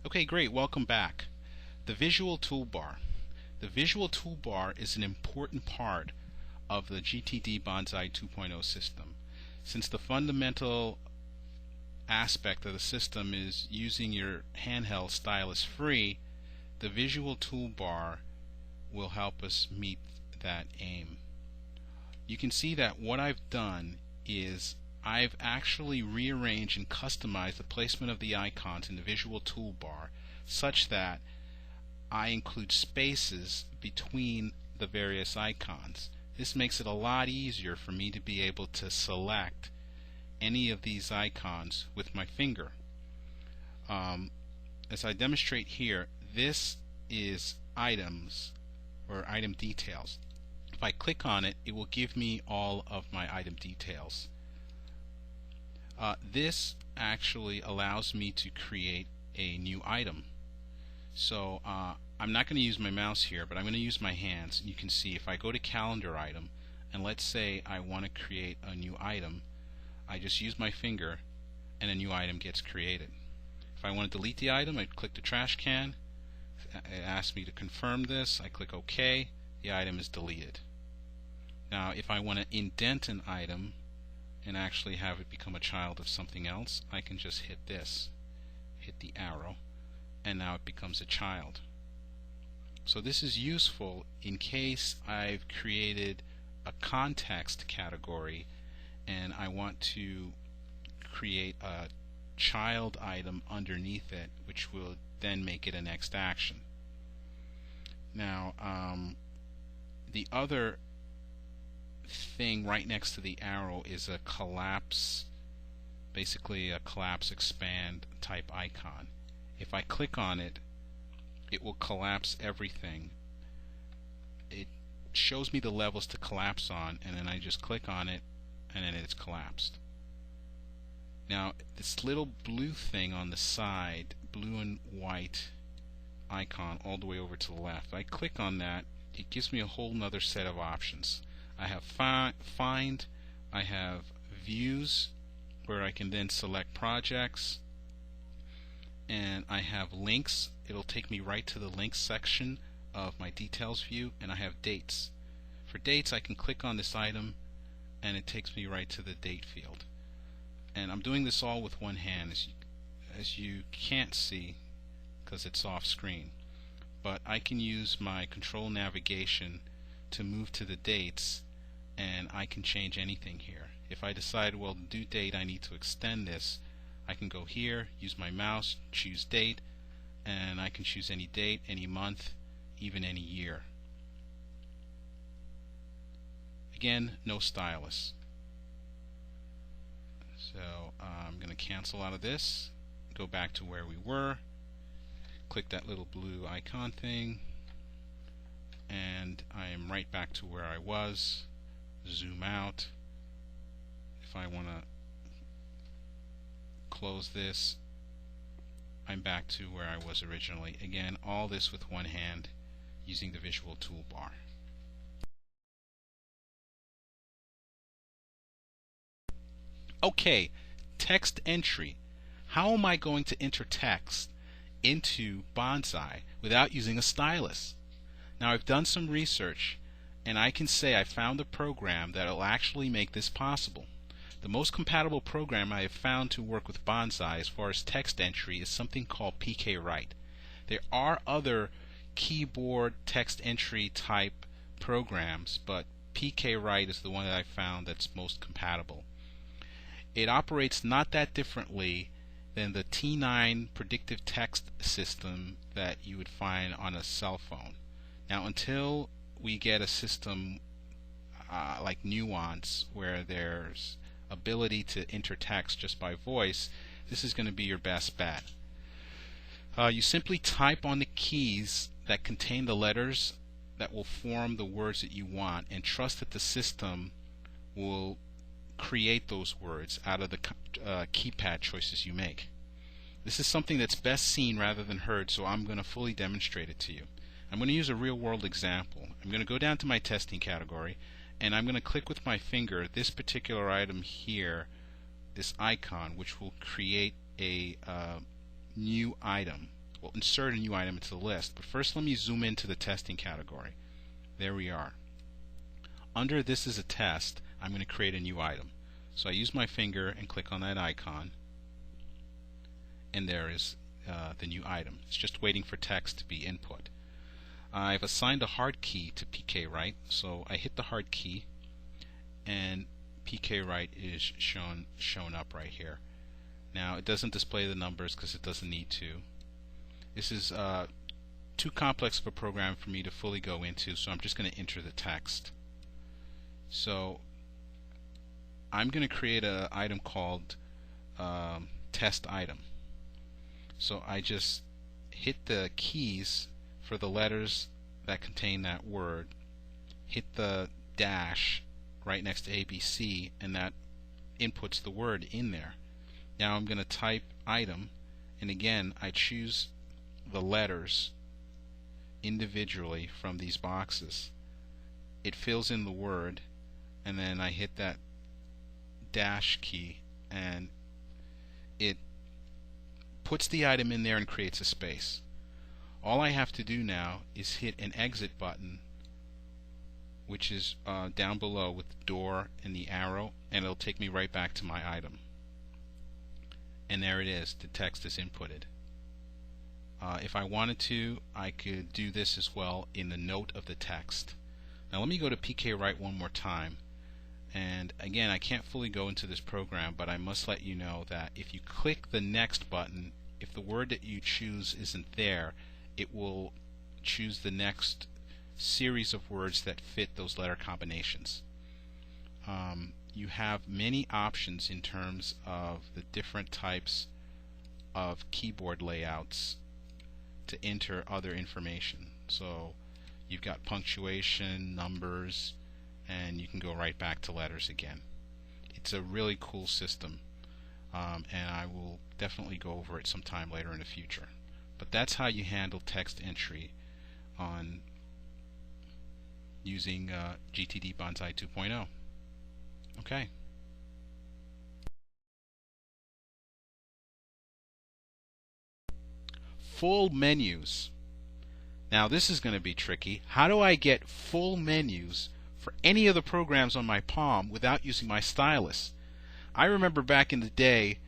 Okay, great. Welcome back. The visual toolbar. The visual toolbar is an important part of the GTD Bonsai 2.0 system. Since the fundamental aspect of the system is using your handheld stylus free, the visual toolbar will help us meet that aim. You can see that what I've done is I've actually rearranged and customized the placement of the icons in the visual toolbar such that I include spaces between the various icons. This makes it a lot easier for me to be able to select any of these icons with my finger. As I demonstrate here, this is items or item details. If I click on it, it will give me all of my item details. This actually allows me to create a new item. So I'm not going to use my mouse here, but I'm going to use my hands. You can see if I go to calendar item and let's say I want to create a new item, I just use my finger and a new item gets created. If I want to delete the item, I click the trash can. It asks me to confirm this. I click OK. The item is deleted. Now if I want to indent an item and actually have it become a child of something else, I can just hit this, hit the arrow, and now it becomes a child. So this is useful in case I've created a context category and I want to create a child item underneath it, which will then make it a next action. Now the other thing right next to the arrow is a collapse, basically a collapse expand type icon. If I click on it, it will collapse everything. It shows me the levels to collapse on, and then I just click on it and then it's collapsed. Now this little blue thing on the side, blue and white icon all the way over to the left, I click on that, it gives me a whole nother set of options. I have find, I have views where I can then select projects, and I have links. It'll take me right to the links section of my details view, and I have dates. For dates, I can click on this item and it takes me right to the date field. And I'm doing this all with one hand, as you can't see because it's off screen, but I can use my control navigation to move to the dates, and I can change anything here. If I decide, well, the due date, I need to extend this, I can go here, use my mouse, choose date, and I can choose any date, any month, even any year. Again, no stylus. So I'm going to cancel out of this, go back to where we were, click that little blue icon thing, and I am right back to where I was. Zoom out. If I want to close this, I'm back to where I was originally. Again, all this with one hand using the visual toolbar. Okay, text entry. How am I going to enter text into Bonsai without using a stylus? Now I've done some research and I can say I found a program that will actually make this possible. The most compatible program I have found to work with Bonsai as far as text entry is something called PKWrite. There are other keyboard text entry type programs, but PKWrite is the one that I found that's most compatible. It operates not that differently than the T9 predictive text system that you would find on a cell phone. Now until we get a system like Nuance where there's ability to enter text just by voice, this is going to be your best bet. You simply type on the keys that contain the letters that will form the words that you want and trust that the system will create those words out of the keypad choices you make. This is something that's best seen rather than heard, so I'm going to fully demonstrate it to you. I'm going to use a real-world example. I'm going to go down to my testing category and I'm going to click with my finger this particular item here, this icon, which will create a new item will insert a new item into the list. But first let me zoom into the testing category. There we are. Under this is a test, I'm going to create a new item. So I use my finger and click on that icon, and there is the new item. It's just waiting for text to be input. I've assigned a hard key to PKWrite, so I hit the hard key and PKWrite is shown up right here. Now it doesn't display the numbers because it doesn't need to. This is too complex of a program for me to fully go into, so I'm just going to enter the text. So I'm going to create an item called test item. So I just hit the keys for the letters that contain that word, hit the dash right next to ABC, and that inputs the word in there. Now I'm going to type item, and again I choose the letters individually from these boxes. It fills in the word, and then I hit that dash key and it puts the item in there and creates a space. All I have to do now is hit an exit button, which is down below with the door and the arrow, and it'll take me right back to my item. And there it is, the text is inputted. If I wanted to, I could do this as well in the note of the text. Now let me go to PKWrite one more time. And again, I can't fully go into this program, but I must let you know that if you click the next button, if the word that you choose isn't there, it will choose the next series of words that fit those letter combinations. You have many options in terms of the different types of keyboard layouts to enter other information. So you've got punctuation, numbers, and you can go right back to letters again. It's a really cool system, and I will definitely go over it sometime later in the future. But that's how you handle text entry on using GTD Bonsai 2.0. Okay. Full menus. Now this is going to be tricky. How do I get full menus for any of the programs on my Palm without using my stylus? I remember back in the day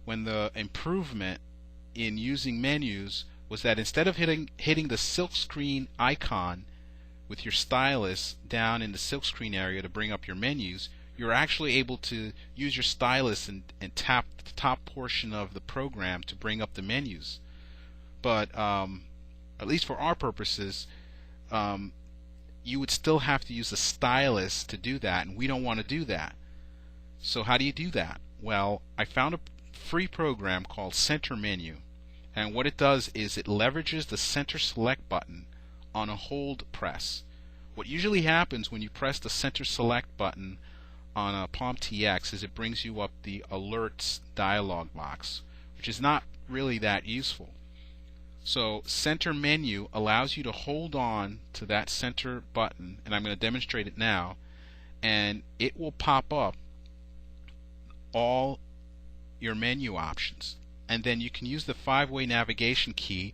when the improvement in using menus was that instead of hitting the silkscreen icon with your stylus down in the silkscreen area to bring up your menus, you're actually able to use your stylus and tap the top portion of the program to bring up the menus. But at least for our purposes, you would still have to use the stylus to do that, and we don't want to do that. So how do you do that? Well, I found a free program called Center Menu, and what it does is it leverages the center select button on a hold press. What usually happens when you press the center select button on a Palm TX is it brings you up the alerts dialog box, which is not really that useful. So Center Menu allows you to hold on to that center button, and I'm going to demonstrate it now, and it will pop up all your menu options, and then you can use the 5-way navigation key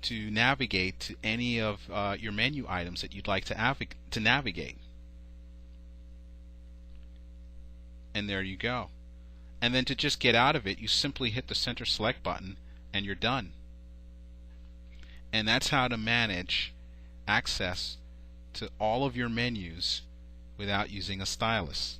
to navigate to any of your menu items that you'd like to navigate. And there you go. And then to just get out of it, you simply hit the center select button and you're done. And that's how to manage access to all of your menus without using a stylus.